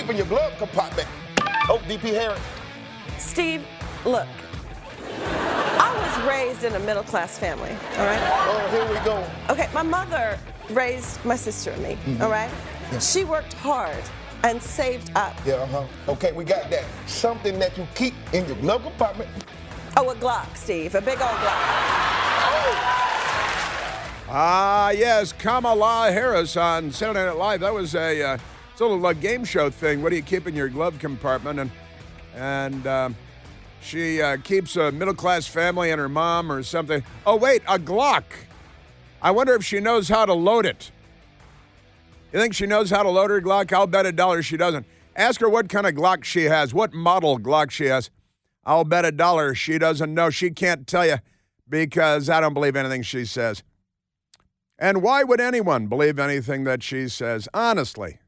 keep in your glove compartment? Oh, DP Harris. Steve, look, I was raised in a middle-class family, all right? Oh, here we go. Okay, my mother raised my sister and me, all right? Yeah. She worked hard and saved up. Yeah, Okay, we got that. Something that you keep in your glove compartment. Oh, a Glock, Steve, a big old Glock. Yes, Kamala Harris on Saturday Night Live. That was a little game show thing. What do you keep in your glove compartment? And she keeps a middle-class family and her mom or something. Oh, wait, a Glock. I wonder if she knows how to load it. You think she knows how to load her Glock? I'll bet $1 she doesn't. Ask her what kind of Glock she has, what model Glock she has. I'll bet $1 she doesn't know. She can't tell you because I don't believe anything she says. And why would anyone believe anything that she says? Honestly,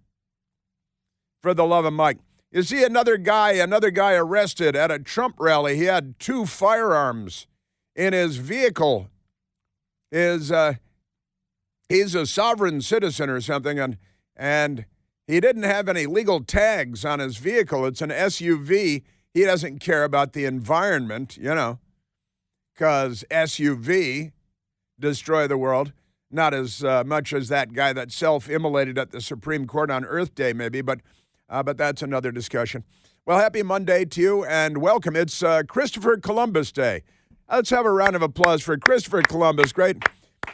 for the love of Mike. You see another guy arrested at a Trump rally. He had 2 firearms in his vehicle. He's a sovereign citizen or something, and he didn't have any legal tags on his vehicle. It's an SUV. He doesn't care about the environment, because SUV destroy the world. Not as much as that guy that self-immolated at the Supreme Court on Earth Day, maybe, but that's another discussion. Well, happy Monday to you, and welcome. It's Christopher Columbus Day. Let's have a round of applause for Christopher Columbus, great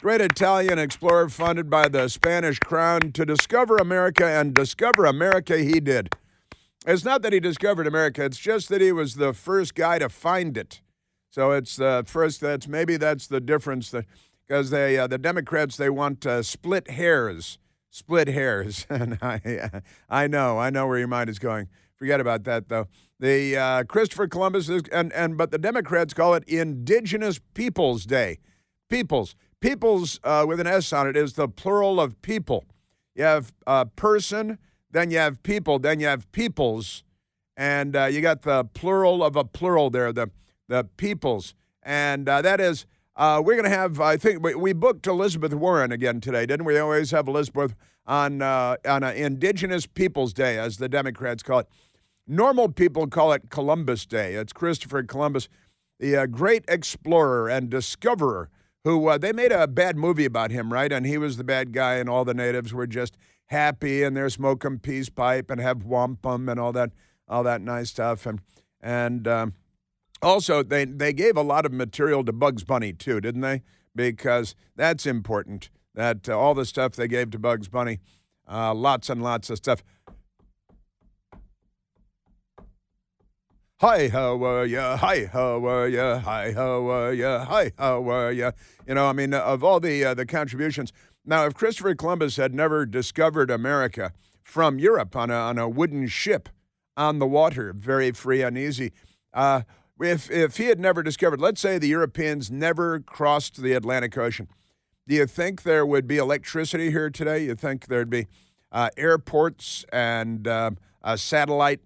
Italian explorer funded by the Spanish crown to discover America, and discover America he did. It's not that he discovered America, it's just that he was the first guy to find it. So it's the first, that's the difference, because the Democrats, they want split hairs. And I know where your mind is going. Forget about that, though. The Christopher Columbus but the Democrats call it Indigenous Peoples Day. Peoples with an S on it is the plural of people. You have person, then you have people, then you have peoples, and you got the plural of a plural there, the peoples, and that is. We're going to have, I think, we booked Elizabeth Warren again today, didn't we? Always have Elizabeth on Indigenous Peoples Day, as the Democrats call it. Normal people call it Columbus Day. It's Christopher Columbus, the great explorer and discoverer, who they made a bad movie about him, right? And he was the bad guy, and all the natives were just happy, and they're smoking peace pipe and have wampum and all that nice stuff. And also, they gave a lot of material to Bugs Bunny, too, didn't they? Because that's important, that all the stuff they gave to Bugs Bunny, lots and lots of stuff. Hi, how are ya? Hi, how are ya? Hi, how are ya? Hi, how are ya? Of all the contributions. Now, if Christopher Columbus had never discovered America from Europe on a wooden ship on the water, very free and easy, if he had never discovered, let's say the Europeans never crossed the Atlantic Ocean, do you think there would be electricity here today? You think there'd be airports and satellite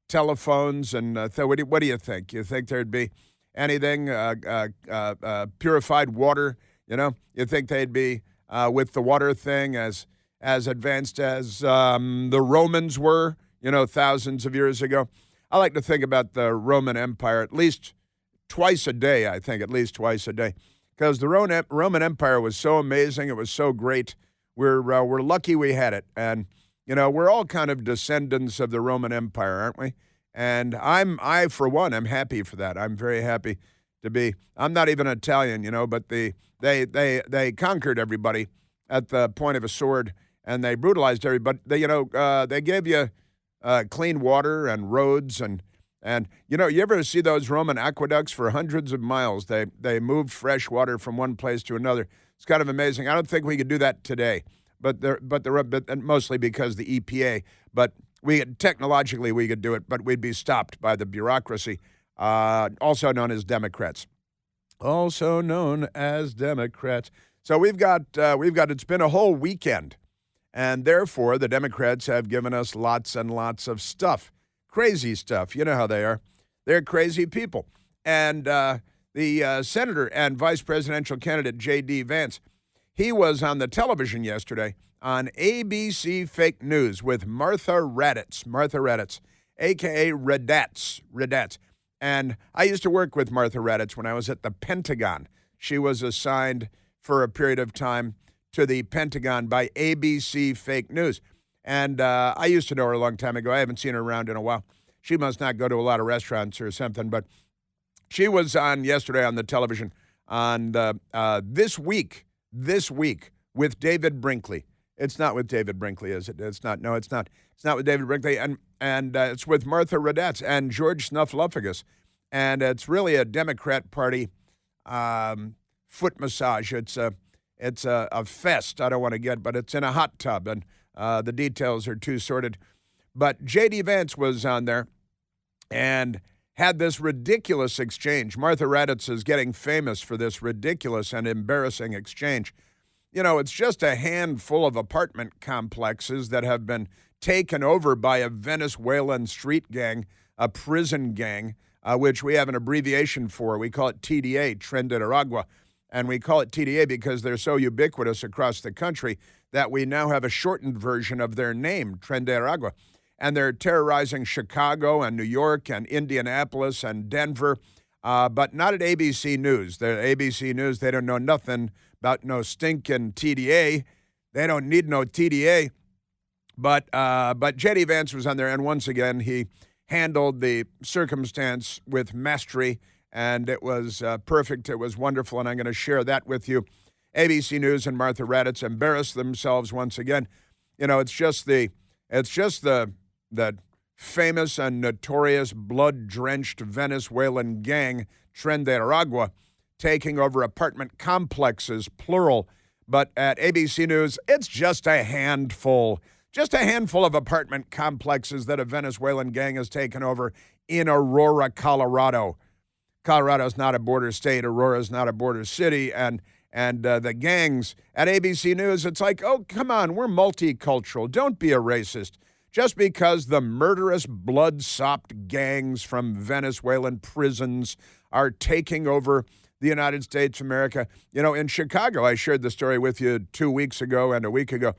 telephones? And what do you think? You think there'd be anything, purified water? You think they'd be with the water thing as advanced as the Romans were, thousands of years ago? I like to think about the Roman Empire at least twice a day, because the Roman Empire was so amazing. It was so great. We're lucky we had it. And, we're all kind of descendants of the Roman Empire, aren't we? And I, for one, am happy for that. I'm very happy to be. I'm not even Italian, but they conquered everybody at the point of a sword, and they brutalized everybody. They gave you clean water and roads, and you ever see those Roman aqueducts for hundreds of miles? They moved fresh water from one place to another. It's kind of amazing. I don't think we could do that today, but mostly because the EPA. But technologically we could do it, but we'd be stopped by the bureaucracy, also known as Democrats. So we've got. It's been a whole weekend. And therefore, the Democrats have given us lots and lots of stuff, crazy stuff. You know how they are. They're crazy people. And the senator and vice presidential candidate, J.D. Vance, He was on the television yesterday on ABC Fake News with Martha Raddatz, a.k.a. Raddatz. And I used to work with Martha Raddatz when I was at the Pentagon. She was assigned for a period of time to the Pentagon by ABC Fake News. And I used to know her a long time ago. I haven't seen her around in a while. She must not go to a lot of restaurants or something, but she was on yesterday on the television on This Week with David Brinkley. It's not with David Brinkley, is it? It's not. No, it's not. It's not with David Brinkley. And it's with Martha Raddatz and George Snuffleupagus. And it's really a Democrat Party foot massage. It's a fest. I don't want to get, but it's in a hot tub, and the details are too sordid. But J.D. Vance was on there and had this ridiculous exchange. Martha Raddatz is getting famous for this ridiculous and embarrassing exchange. You know, it's just a handful of apartment complexes that have been taken over by a Venezuelan street gang, a prison gang, which we have an abbreviation for. We call it TDA, Tren de Aragua. And we call it TDA because they're so ubiquitous across the country that we now have a shortened version of their name, Tren de Aragua. And they're terrorizing Chicago and New York and Indianapolis and Denver, but not at ABC News. The ABC News, they don't know nothing about no stinking TDA. They don't need no TDA. But J.D. Vance was on there, and once again, he handled the circumstance with mastery, and it was perfect. It was wonderful, and I'm going to share that with you. ABC News and Martha Raddatz embarrassed themselves once again. You know, it's just the famous and notorious blood-drenched Venezuelan gang, Tren de Aragua, taking over apartment complexes, plural. But at ABC News, it's just a handful of apartment complexes that a Venezuelan gang has taken over in Aurora, Colorado. Colorado's not a border state. Aurora's not a border city. And the gangs at ABC News, it's like, oh, come on, we're multicultural. Don't be a racist. Just because the murderous, blood-sopped gangs from Venezuelan prisons are taking over the United States of America. You know, in Chicago, I shared the story with you 2 weeks ago and a week ago.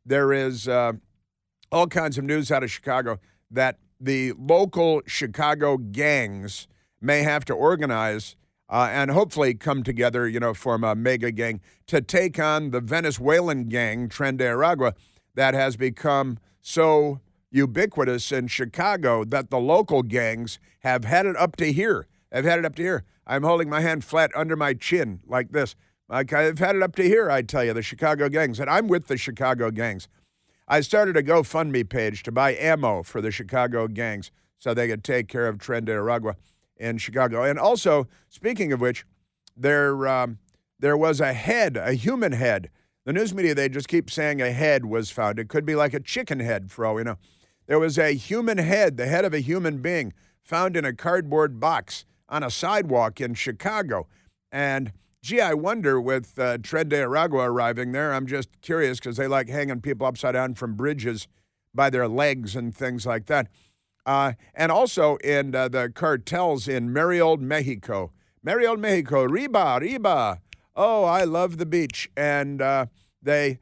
There is all kinds of news out of Chicago that the local Chicago gangs may have to organize and hopefully come together, you know, form a mega gang to take on the Venezuelan gang, Tren de Aragua, that has become so ubiquitous in Chicago that the local gangs have had it up to here. I'm holding my hand flat under my chin like this. Like I've had it up to here, I tell you, the Chicago gangs. And I'm with the Chicago gangs. I started a GoFundMe page to buy ammo for the Chicago gangs so they could take care of Tren de Aragua in Chicago. And also, speaking of which, there was a head, a human head. The news media, they just keep saying a head was found. It could be like a chicken head, for all we know. There was a human head, the head of a human being, found in a cardboard box on a sidewalk in Chicago. And, gee, I wonder with Tren de Aragua arriving there, I'm just curious because they like hanging people upside down from bridges by their legs and things like that. And also in the cartels in merry old Mexico, Riba. Oh, I love the beach. And they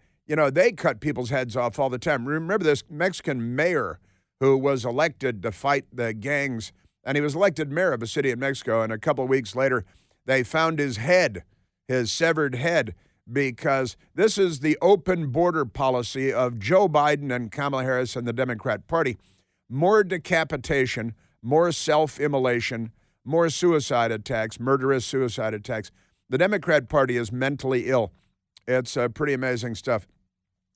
cut people's heads off all the time. Remember this Mexican mayor who was elected to fight the gangs, and he was elected mayor of a city in Mexico, and a couple of weeks later, they found his head, his severed head, because this is the open border policy of Joe Biden and Kamala Harris and the Democrat Party. More decapitation, more self-immolation, more suicide attacks, murderous suicide attacks. The Democrat Party is mentally ill. It's pretty amazing stuff.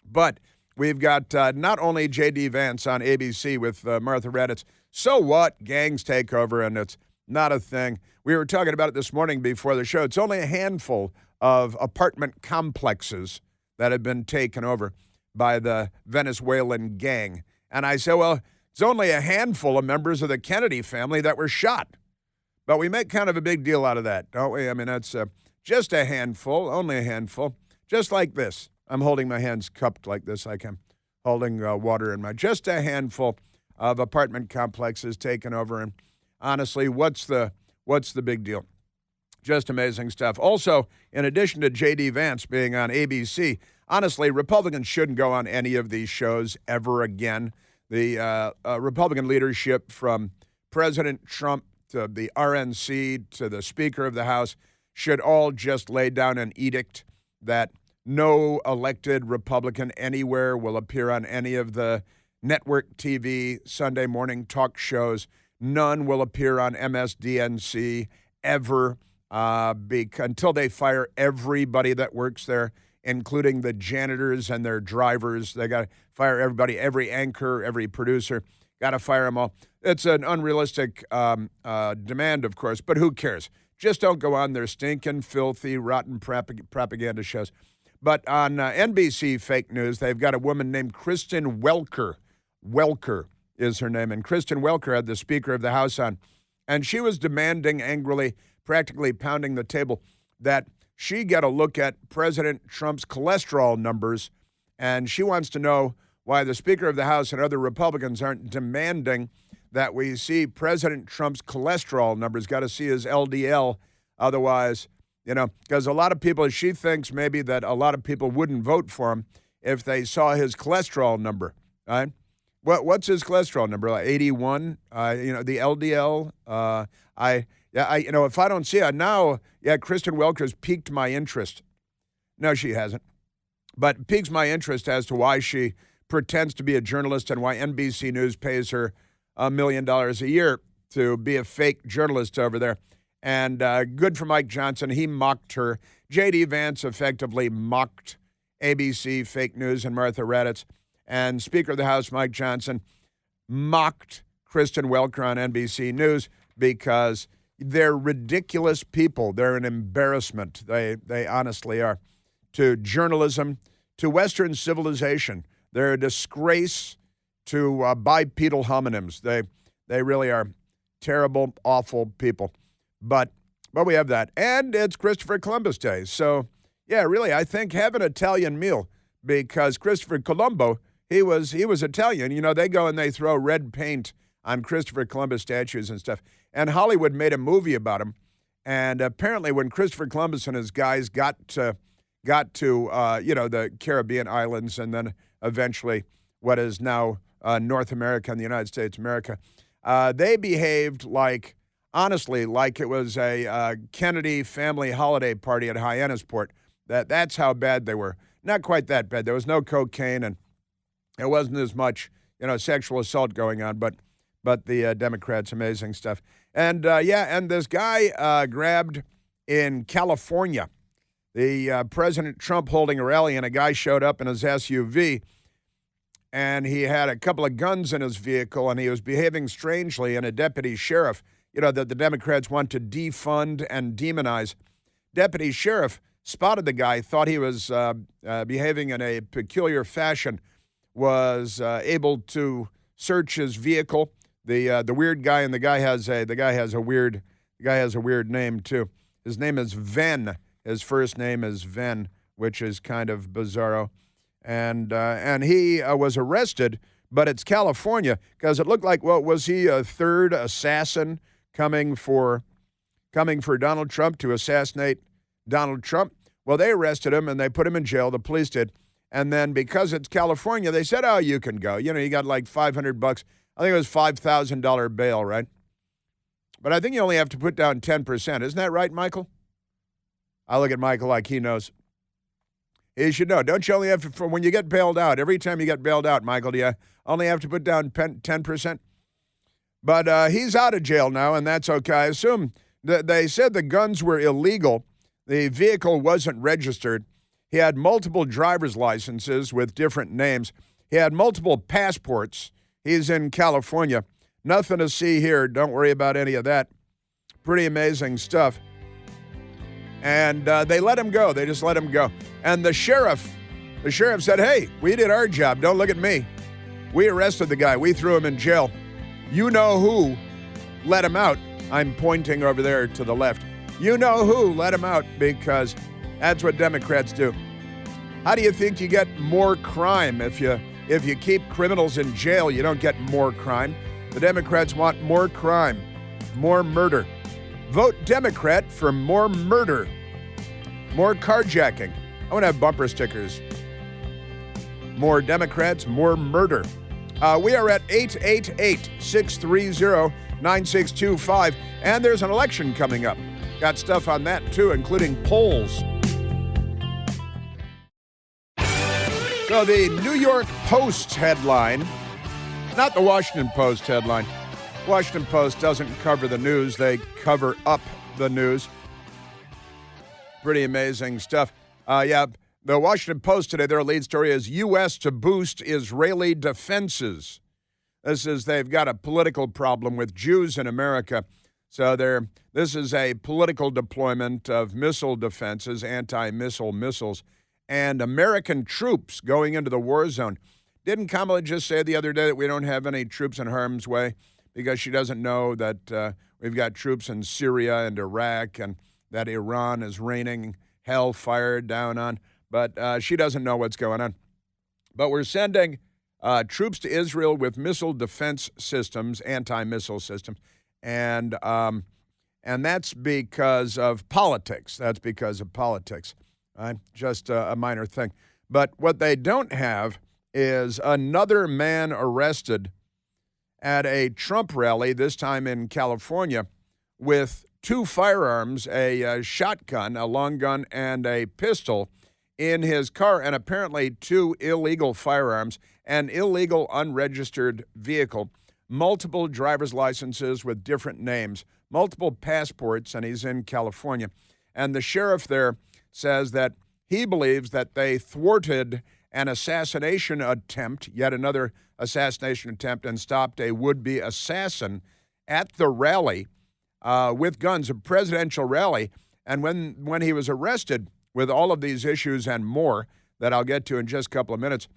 But we've got not only J.D. Vance on ABC with Martha Raddatz. So what? Gangs take over, and it's not a thing. We were talking about it this morning before the show. It's only a handful of apartment complexes that have been taken over by the Venezuelan gang. And I say, well, it's only a handful of members of the Kennedy family that were shot. But we make kind of a big deal out of that, don't we? I mean, that's just a handful, only a handful. Just like this. I'm holding my hands cupped like this, like I'm holding water in my. Just a handful of apartment complexes taken over. And honestly, what's the big deal? Just amazing stuff. Also, in addition to J.D. Vance being on ABC, honestly, Republicans shouldn't go on any of these shows ever again. The Republican leadership, from President Trump to the RNC to the Speaker of the House, should all just lay down an edict that no elected Republican anywhere will appear on any of the network TV Sunday morning talk shows. None will appear on MSDNC ever until they fire everybody that works there, including the janitors and their drivers. They got to fire everybody, every anchor, every producer. Got to fire them all. It's an unrealistic demand, of course, but who cares? Just don't go on their stinking, filthy, rotten propaganda shows. But on NBC fake news, they've got a woman named Kristen Welker. Welker is her name. And Kristen Welker had the Speaker of the House on. And she was demanding angrily, practically pounding the table, that she get a look at President Trump's cholesterol numbers. And she wants to know why the Speaker of the House and other Republicans aren't demanding that we see President Trump's cholesterol numbers. Got to see his LDL. Otherwise, because a lot of people, she thinks maybe that a lot of people wouldn't vote for him if they saw his cholesterol number, right? What's his cholesterol number? Like 81? The LDL. If I don't see it now, Kristen Welker's piqued my interest. No, she hasn't. But piques my interest as to why she pretends to be a journalist and why NBC News pays her $1 million a year to be a fake journalist over there. And good for Mike Johnson. He mocked her. J.D. Vance effectively mocked ABC fake news and Martha Raddatz. And Speaker of the House, Mike Johnson, mocked Kristen Welker on NBC News because they're ridiculous people. They're an embarrassment. They honestly are. To journalism, to Western civilization. They're a disgrace to bipedal hominins. They really are terrible, awful people. But we have that. And it's Christopher Columbus Day. So, really, I think have an Italian meal because Christopher Colombo, he was Italian. They go and they throw red paint on Christopher Columbus statues and stuff. And Hollywood made a movie about him. And apparently when Christopher Columbus and his guys got to the Caribbean islands and then eventually what is now North America and the United States of America, they behaved honestly, like it was a Kennedy family holiday party at Hyannisport. That's how bad they were. Not quite that bad. There was no cocaine, and there wasn't as much, sexual assault going on. But the Democrats, amazing stuff. And and this guy grabbed in California. The President Trump holding a rally, and a guy showed up in his SUV, and he had a couple of guns in his vehicle, and he was behaving strangely. And a deputy sheriff, that the Democrats want to defund and demonize. Deputy sheriff spotted the guy, thought he was behaving in a peculiar fashion, was able to search his vehicle. The weird guy, and the guy has a weird name too. His name is Ven. His first name is Ven, which is kind of bizarro. And he was arrested, but it's California because it looked like, was he a third assassin coming for Donald Trump to assassinate Donald Trump? Well, they arrested him and they put him in jail. The police did. And then because it's California, they said, you can go. You got like $500. I think it was $5,000 bail, right? But I think you only have to put down 10%. Isn't that right, Michael? I look at Michael like he knows. He should know. Don't you only have to, when you get bailed out, every time you get bailed out, Michael, do you only have to put down 10%? But he's out of jail now, and that's okay. I assume that they said the guns were illegal. The vehicle wasn't registered. He had multiple driver's licenses with different names. He had multiple passports. He's in California. Nothing to see here. Don't worry about any of that. Pretty amazing stuff. And they let him go. They just let him go. And the sheriff said, hey, we did our job. Don't look at me. We arrested the guy. We threw him in jail. You know who let him out. I'm pointing over there to the left. You know who let him out because that's what Democrats do. How do you think you get more crime? If you keep criminals in jail, you don't get more crime. The Democrats want more crime, more murder. Vote Democrat for more murder, more carjacking. I want to have bumper stickers. More Democrats, more murder. We are at 888-630-9625, and there's an election coming up. Got stuff on that, too, including polls. So the New York Post headline, not the Washington Post headline. Washington Post doesn't cover the news. They cover up the news. Pretty amazing stuff. The Washington Post today, their lead story is U.S. to boost Israeli defenses. They've got a political problem with Jews in America. So this is a political deployment of missile defenses, anti-missile missiles, and American troops going into the war zone. Didn't Kamala just say the other day that we don't have any troops in harm's way because she doesn't know that we've got troops in Syria and Iraq and that Iran is raining hellfire down on? But she doesn't know what's going on. But we're sending troops to Israel with missile defense systems, anti-missile systems, and that's because of politics. That's because of politics, right? Just a minor thing. But what they don't have is another man arrested at a Trump rally, this time in California, with two firearms, a shotgun, a long gun, and a pistol in his car, and apparently two illegal firearms, an illegal unregistered vehicle, multiple driver's licenses with different names, multiple passports, and he's in California. And the sheriff there says that he believes that they thwarted an assassination attempt, yet another assassination attempt, and stopped a would-be assassin at the rally with guns, a presidential rally. And when he was arrested, with all of these issues and more that I'll get to in just a couple of minutes,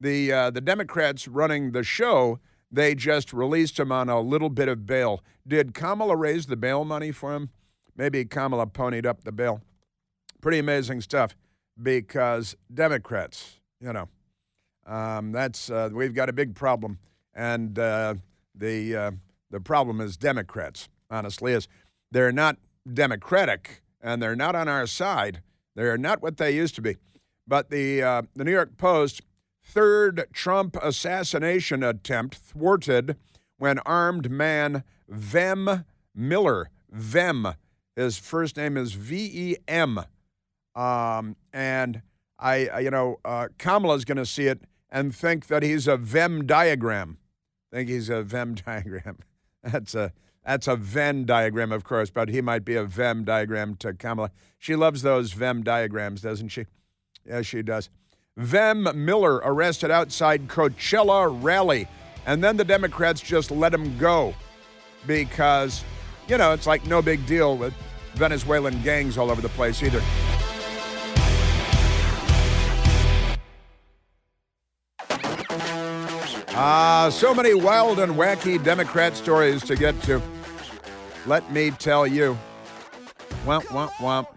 the Democrats running the show, they just released him on a little bit of bail. Did Kamala raise the bail money for him? Maybe Kamala ponied up the bail. Pretty amazing stuff because Democrats, we've got a big problem, and the problem is Democrats. Honestly, is they're not democratic and they're not on our side. They're not what they used to be. But the New York Post, third Trump assassination attempt thwarted when armed man Vem Miller, his first name is V-E-M, and Kamala's going to see it and think that he's a Venn diagram. That's a Venn diagram, of course, but he might be a Venn diagram to Kamala. She loves those Venn diagrams, doesn't she? Yes, she does. Vem Miller arrested outside Coachella rally, and then the Democrats just let him go because, it's like no big deal with Venezuelan gangs all over the place either. So many wild and wacky Democrat stories to get to. Let me tell you. Womp, womp, womp.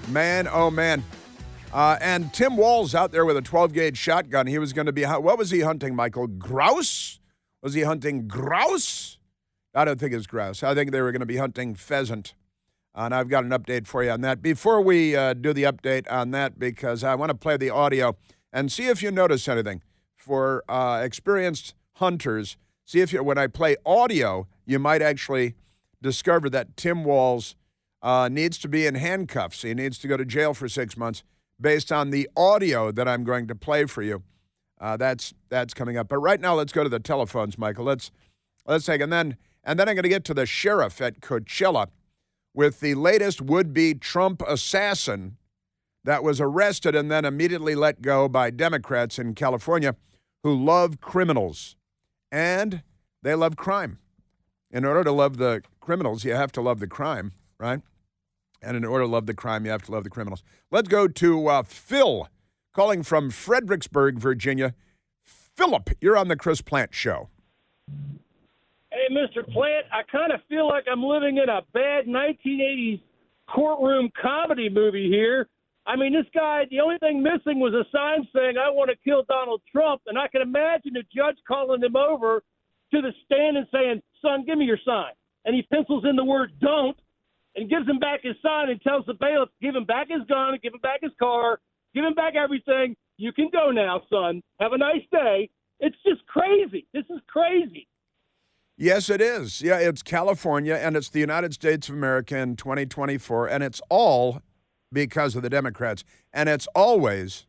Man, oh man. And Tim Walz out there with a 12-gauge shotgun. He was going to be, what was he hunting, Michael? Grouse? Was he hunting grouse? I don't think it's grouse. I think they were going to be hunting pheasant. And I've got an update for you on that. Before we do the update on that, because I want to play the audio and see if you notice anything. For experienced hunters, see if when I play audio, you might actually discover that Tim Walz needs to be in handcuffs. He needs to go to jail for 6 months based on the audio that I'm going to play for you. That's coming up. But right now, let's go to the telephones, Michael. Let's take and then I'm going to get to the sheriff at Coachella with the latest would-be Trump assassin that was arrested and then immediately let go by Democrats in California who love criminals, and they love crime. In order to love the criminals, you have to love the crime, right? And in order to love the crime, you have to love the criminals. Let's go to Phil, calling from Fredericksburg, Virginia. Philip, you're on the Chris Plant Show. Hey, Mr. Plant, I kind of feel like I'm living in a bad 1980s courtroom comedy movie here. I mean, this guy, the only thing missing was a sign saying, "I want to kill Donald Trump." And I can imagine the judge calling him over to the stand and saying, "Son, give me your sign." and he pencils in the word don't and gives him back his sign and tells the bailiff, give him back his gun, give him back his car, give him back everything. You can go now, son. Have a nice day. It's just crazy. This is crazy. Yes, it is. Yeah, it's California, and it's the United States of America in 2024, and it's all because of the Democrats. And it's always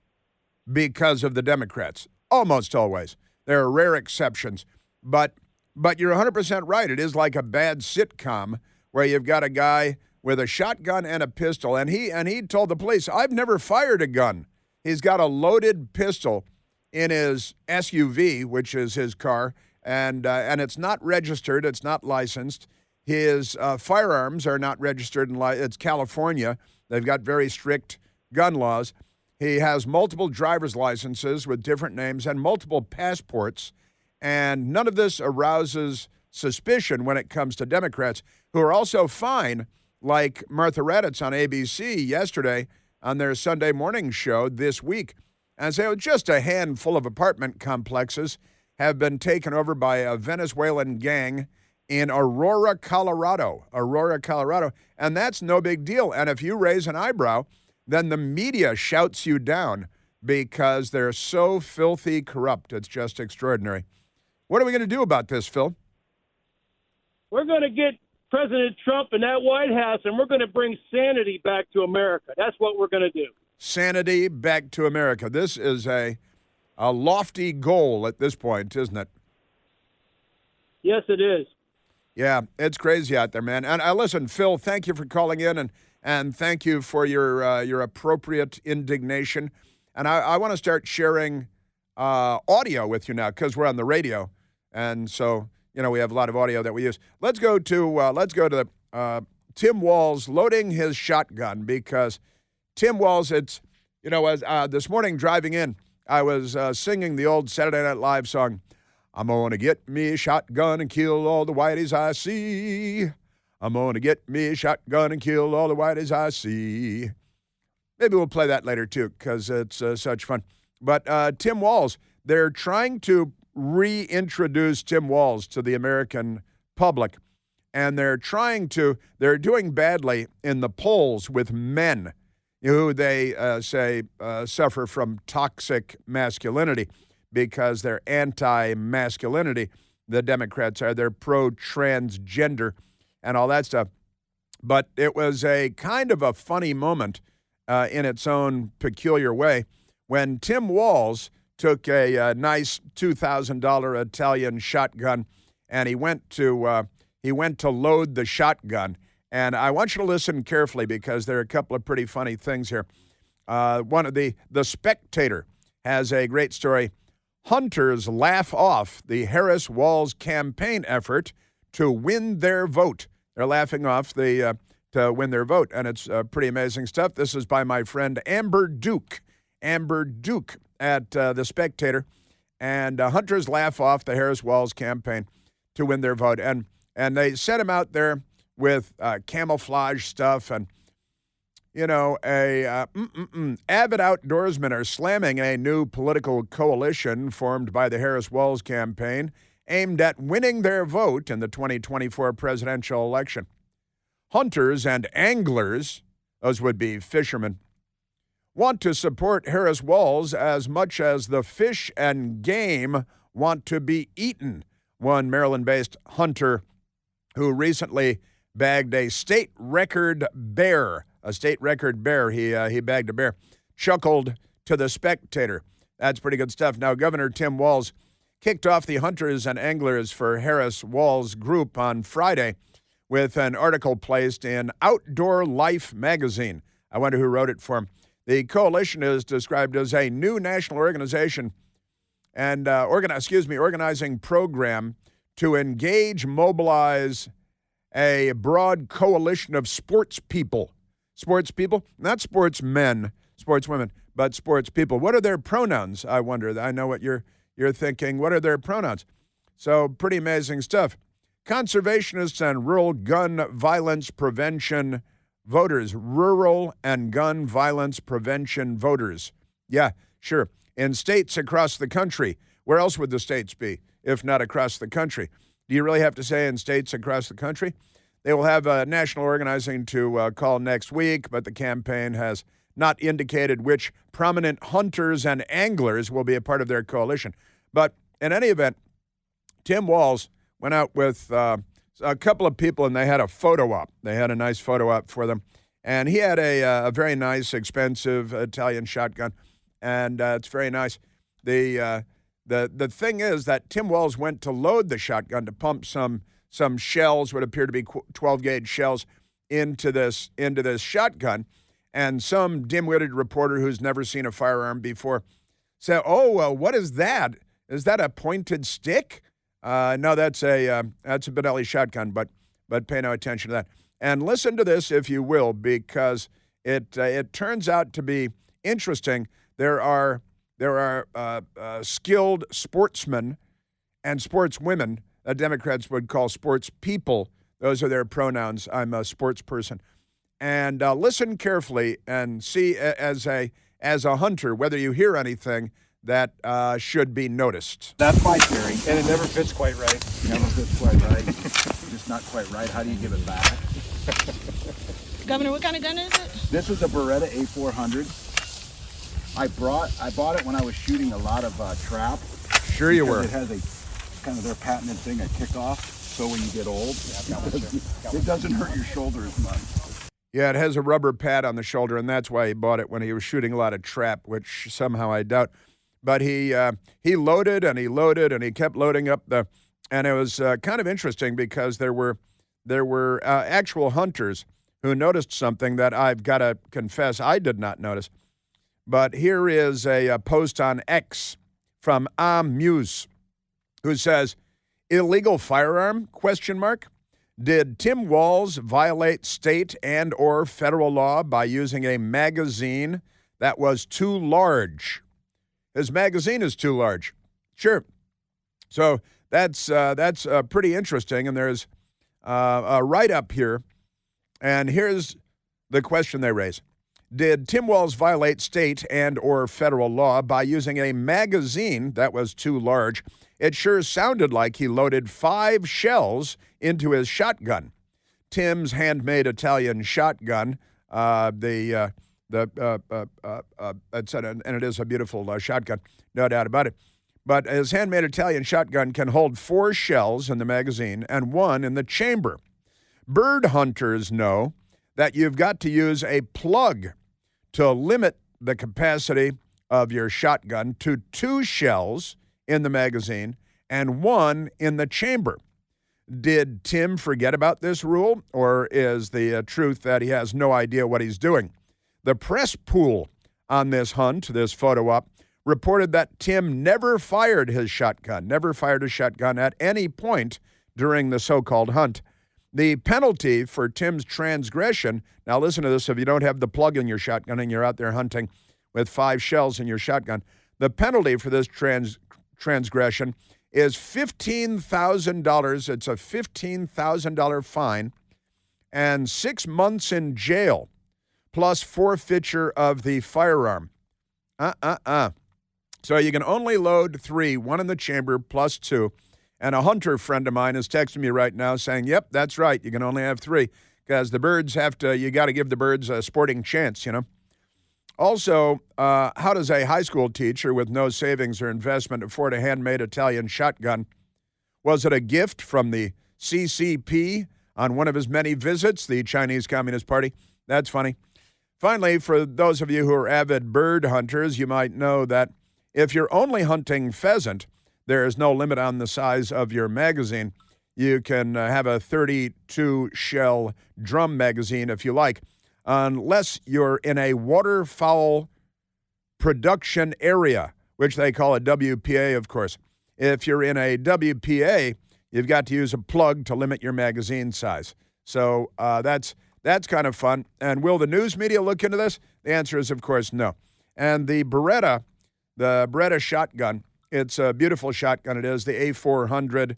because of the Democrats. Almost always. There are rare exceptions. But you're 100% right. It is like a bad sitcom where you've got a guy with a shotgun and a pistol, and he told the police, I've never fired a gun. He's got a loaded pistol in his SUV, which is his car, and it's not registered. It's not licensed. His firearms are not registered. It's California. They've got very strict gun laws. He has multiple driver's licenses with different names and multiple passports, and none of this arouses suspicion when it comes to Democrats, who are also fine, like Martha Raddatz on ABC yesterday on their Sunday morning show this week, and say just a handful of apartment complexes have been taken over by a Venezuelan gang in Aurora, Colorado. And that's no big deal. And if you raise an eyebrow, then the media shouts you down because they're so filthy corrupt. It's just extraordinary. What are we going to do about this, Phil? We're going to get President Trump in that White House, and we're going to bring sanity back to America. That's what we're going to do. Sanity back to America. This is a lofty goal at this point, isn't it? Yes, it is. Yeah, it's crazy out there, man. And listen, Phil, thank you for calling in, and thank you for your appropriate indignation. And I want to start sharing audio with you now because we're on the radio, and so we have a lot of audio that we use. Let's go to Tim Walz loading his shotgun because Tim Walz, as this morning driving in, I was singing the old Saturday Night Live song, I'm going to get me a shotgun and kill all the whiteys I see. I'm going to get me a shotgun and kill all the whiteys I see. Maybe we'll play that later, too, because it's such fun. But Tim Walz, they're trying to reintroduce Tim Walz to the American public, and they're doing badly in the polls with men who they say suffer from toxic masculinity because they're anti-masculinity. The Democrats are. They're pro-transgender and all that stuff. But it was a kind of a funny moment in its own peculiar way when Tim Walz took a nice $2,000 Italian shotgun and he went to load the shotgun. And I want you to listen carefully because there are a couple of pretty funny things here. One of the Spectator has a great story. Hunters laugh off the Harris-Walz campaign effort to win their vote. They're laughing off to win their vote, and it's pretty amazing stuff. This is by my friend Amber Duke. Amber Duke at The Spectator. And hunters laugh off the Harris-Walz campaign to win their vote. And they set him out there with camouflage stuff and, avid outdoorsmen are slamming a new political coalition formed by the Harris-Walz campaign aimed at winning their vote in the 2024 presidential election. Hunters and anglers, those would be fishermen, want to support Harris-Walz as much as the fish and game want to be eaten. One Maryland-based hunter who recently bagged a state record bear. He bagged a bear. Chuckled to The Spectator. That's pretty good stuff. Now, Governor Tim Walz kicked off the Hunters and Anglers for Harris-Walz group on Friday with an article placed in Outdoor Life magazine. I wonder who wrote it for him. The coalition is described as a new national organization and organizing program to engage, mobilize a broad coalition of sports people. Sports people, not sportsmen, sportswomen, but sports people. What are their pronouns, I wonder? I know what you're thinking. What are their pronouns? So pretty amazing stuff. Conservationists and rural gun violence prevention voters. Rural and gun violence prevention voters. Yeah, sure. In states across the country. Where else would the states be if not across the country? Do you really have to say in states across the country? They will have national organizing to call next week, but the campaign has not indicated which prominent hunters and anglers will be a part of their coalition. But in any event, Tim Walz went out with a couple of people, and they had a photo op. They had a nice photo op for them. And he had a very nice, expensive Italian shotgun, and it's very nice. The thing is that Tim Walz went to load the shotgun to pump some shells, what appear to be 12-gauge shells, into this shotgun, and some dim-witted reporter who's never seen a firearm before said, "Oh, what is that? Is that a pointed stick?" No, that's a Benelli shotgun, but pay no attention to that. And listen to this, if you will, because it turns out to be interesting. There are skilled sportsmen and sportswomen that Democrats would call sports people. Those are their pronouns. I'm a sports person. And listen carefully and see as a hunter whether you hear anything that should be noticed. That's my theory. And it never fits quite right. Never fits quite right. Just not quite right. How do you give it back? Governor, what kind of gun is it? This is a Beretta A400. I bought it when I was shooting a lot of trap. Sure you were. It has a kind of their patented thing, a kickoff. So when you get old, it doesn't hurt your shoulder as much. Yeah, it has a rubber pad on the shoulder, and that's why he bought it when he was shooting a lot of trap, which somehow I doubt. But he loaded and he loaded and he kept loading up and it was kind of interesting because there were actual hunters who noticed something that I've got to confess I did not notice. But here is a post on X from Muse, who says, "Illegal firearm? ? Did Tim Walz violate state and or federal law by using a magazine that was too large?" His magazine is too large. Sure. So that's pretty interesting. And there's a write-up here. And here's the question they raise. Did Tim Walz violate state and or federal law by using a magazine that was too large? It sure sounded like he loaded 5 shells into his shotgun. Tim's handmade Italian shotgun, and it is a beautiful shotgun, no doubt about it. But his handmade Italian shotgun can hold 4 shells in the magazine and 1 in the chamber. Bird hunters know that you've got to use a plug to limit the capacity of your shotgun to 2 shells in the magazine and 1 in the chamber. Did Tim forget about this rule, or is the truth that he has no idea what he's doing? The press pool on this hunt, this photo op, reported that Tim never fired his shotgun at any point during the so-called hunt. The penalty for Tim's transgression, now listen to this, if you don't have the plug in your shotgun and you're out there hunting with 5 shells in your shotgun, the penalty for this transgression is $15,000. It's a $15,000 fine and 6 months in jail, plus forfeiture of the firearm. So you can only load 3, 1 in the chamber plus 2. And a hunter friend of mine is texting me right now saying, yep, that's right, you can only have 3 because the birds you got to give the birds a sporting chance, you know. Also, how does a high school teacher with no savings or investment afford a handmade Italian shotgun? Was it a gift from the CCP on one of his many visits, the Chinese Communist Party? That's funny. Finally, for those of you who are avid bird hunters, you might know that if you're only hunting pheasant, there is no limit on the size of your magazine. You can have a 32-shell drum magazine if you like, unless you're in a waterfowl production area, which they call a WPA, of course. If you're in a WPA, you've got to use a plug to limit your magazine size. So that's kind of fun. And will the news media look into this? The answer is, of course, no. And the Beretta shotgun, it's a beautiful shotgun. It is the A400.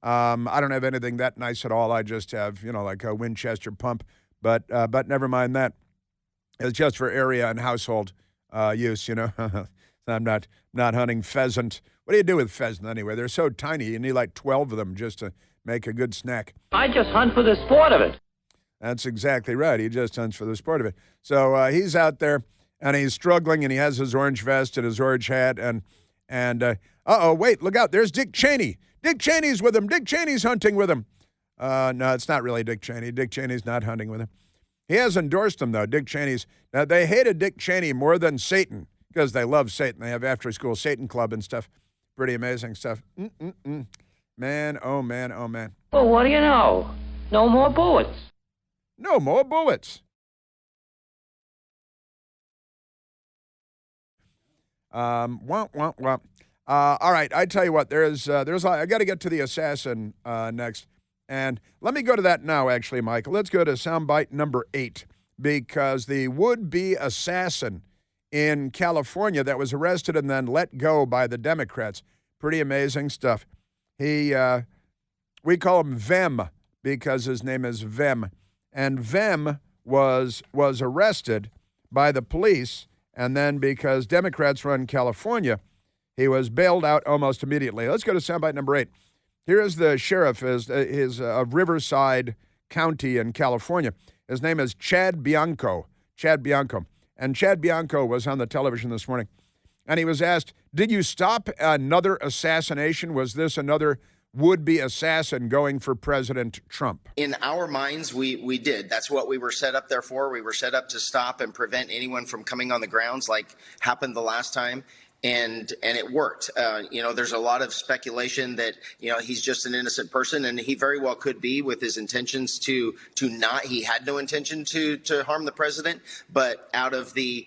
I don't have anything that nice at all. I just have, like a Winchester pump. But never mind that. It's just for area and household use, I'm not hunting pheasant. What do you do with pheasant anyway? They're so tiny. You need like 12 of them just make a good snack. I just hunt for the sport of it. That's exactly right. He just hunts for the sport of it. So he's out there, and he's struggling, and he has his orange vest and his orange hat, and wait, look out. There's Dick Cheney. Dick Cheney's with him. Dick Cheney's hunting with him. No, it's not really Dick Cheney. Dick Cheney's not hunting with him. He has endorsed him, though, Dick Cheney's. Now, they hated Dick Cheney more than Satan because they love Satan. They have after-school Satan club and stuff. Pretty amazing stuff. Man, oh, man, oh, man. Well, what do you know? No more bullets. No more bullets. All right, I tell you what, there's I got to get to the assassin next. And let me go to that now, actually, Michael. Let's go to soundbite number 8, because the would-be assassin in California that was arrested and then let go by the Democrats. Pretty amazing stuff. We call him Vem because his name is Vem. And Vem was arrested by the police, and then because Democrats run California, he was bailed out almost immediately. Let's go to soundbite number 8. Here is the sheriff of Riverside County in California. His name is Chad Bianco. Chad Bianco. And Chad Bianco was on the television this morning. And he was asked, did you stop another assassination? Was this another would-be assassin going for President Trump? In our minds, we did. That's what we were set up there for. We were set up to stop and prevent anyone from coming on the grounds like happened the last time. And it worked. There's a lot of speculation that, he's just an innocent person, and he very well could be with his intentions to not. He had no intention to harm the president. But out of the,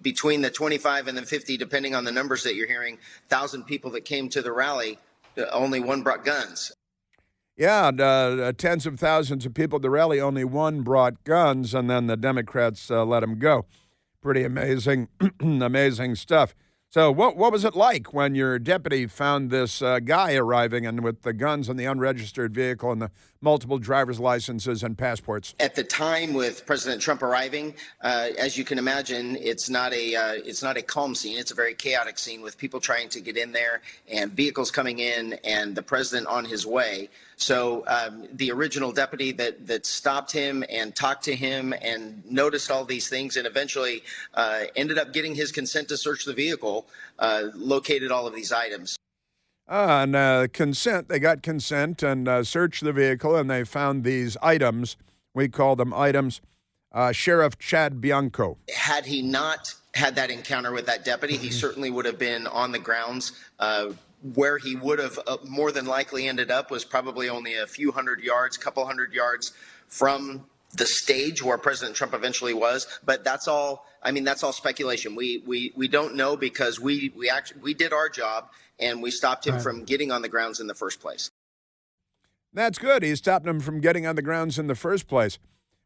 between the 25 and the 50, depending on the numbers that you're hearing, 1,000 people that came to the rally, only one brought guns. Yeah, tens of thousands of people at the rally, only one brought guns, and then the Democrats let him go. Pretty amazing, amazing stuff. So what was it like when your deputy found this guy arriving and with the guns and the unregistered vehicle and the multiple driver's licenses and passports? At the time with President Trump arriving, as you can imagine, it's not a calm scene. It's a very chaotic scene with people trying to get in there and vehicles coming in and the president on his way. So the original deputy that stopped him and talked to him and noticed all these things and eventually ended up getting his consent to search the vehicle, located all of these items. Consent, they got consent and searched the vehicle and they found these items. We call them items. Sheriff Chad Bianco. Had he not had that encounter with that deputy, he certainly would have been on the grounds. Where he would have more than likely ended up was probably only a few couple hundred yards from the stage where President Trump eventually was. But that's all speculation. We don't know because we did our job and we stopped him from getting on the grounds in the first place. That's good. He stopped him from getting on the grounds in the first place,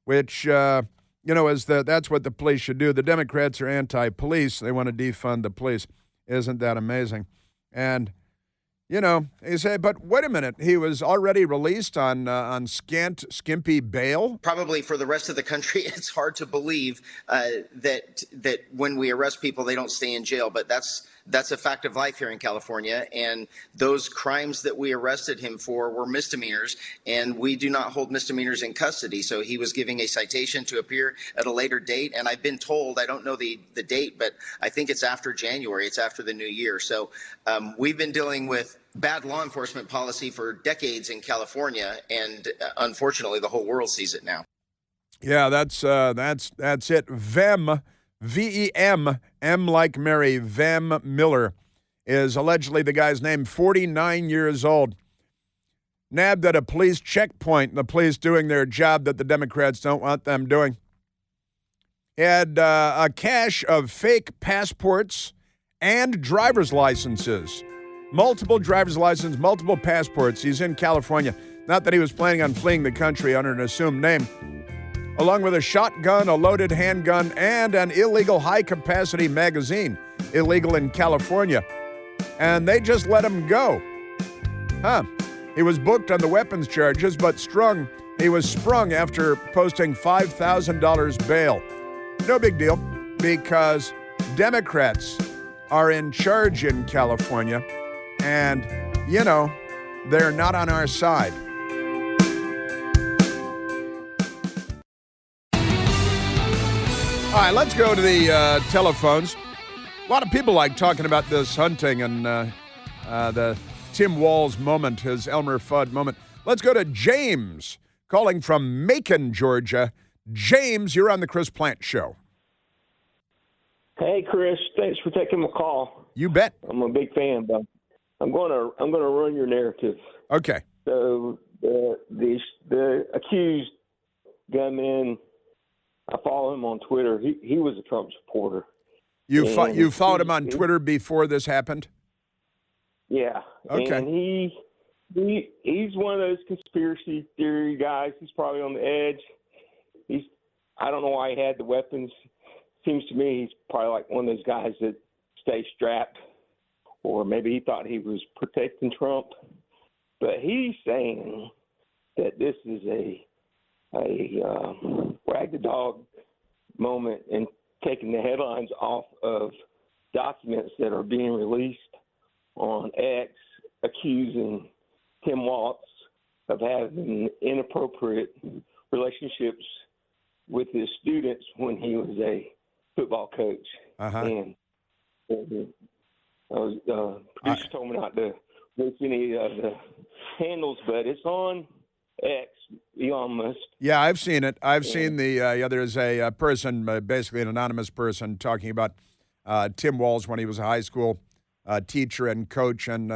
which, that's what the police should do. The Democrats are anti-police. They want to defund the police. Isn't that amazing? And, you say, but wait a minute, he was already released on skimpy bail? Probably for the rest of the country, it's hard to believe that when we arrest people, they don't stay in jail. But that's a fact of life here in California. And those crimes that we arrested him for were misdemeanors, and we do not hold misdemeanors in custody. So he was giving a citation to appear at a later date. And I've been told, I don't know the date, but I think it's after January. It's after the new year. So we've been dealing with bad law enforcement policy for decades in California. And unfortunately, the whole world sees it now. Yeah, that's it. Vem, V-E-M, M like Mary, Vem Miller is allegedly the guy's name, 49 years old. Nabbed at a police checkpoint, the police doing their job that the Democrats don't want them doing. He had a cache of fake passports and driver's licenses. Multiple driver's licenses, multiple passports. He's in California. Not that he was planning on fleeing the country under an assumed name. Along with a shotgun, a loaded handgun, and an illegal high-capacity magazine, illegal in California. And they just let him go. He was booked on the weapons charges, but he was sprung after posting $5,000 bail. No big deal, because Democrats are in charge in California. And, they're not on our side. All right, let's go to the telephones. A lot of people like talking about this hunting and the Tim Walz moment, his Elmer Fudd moment. Let's go to James, calling from Macon, Georgia. James, you're on the Chris Plant Show. Hey, Chris. Thanks for taking my call. You bet. I'm a big fan, but I'm gonna run your narrative. Okay. So the accused gunman, I follow him on Twitter. He was a Trump supporter. You followed him on Twitter before this happened? Yeah. Okay. And he's one of those conspiracy theory guys. He's probably on the edge. I don't know why he had the weapons. Seems to me he's probably like one of those guys that stay strapped, or maybe he thought he was protecting Trump. But he's saying that this is a wag the dog moment and taking the headlines off of documents that are being released on X, accusing Tim Walz of having inappropriate relationships with his students when he was a football coach. And producer told me not to list any of the handles, but it's on X, Elon Musk. Yeah, I've seen it. I've seen there's a person, basically an anonymous person, talking about Tim Walz when he was a high school teacher and coach and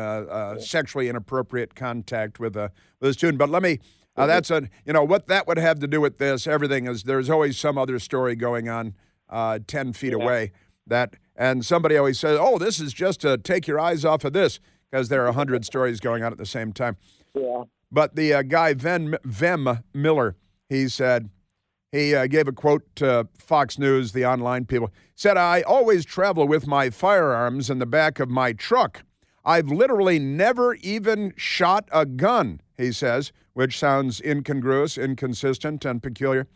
sexually inappropriate contact with a student. But let me, what that would have to do with this, everything is, there's always some other story going on 10 feet away. And somebody always says, oh, this is just to take your eyes off of this, because there are 100 stories going on at the same time. Yeah. But the guy, Vem Miller, he said, he gave a quote to Fox News, the online people, said, I always travel with my firearms in the back of my truck. I've literally never even shot a gun, he says, which sounds incongruous, inconsistent, and peculiar.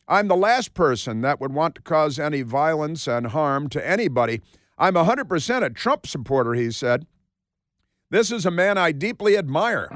I'm the last person that would want to cause any violence and harm to anybody. I'm 100% a Trump supporter, he said. This is a man I deeply admire.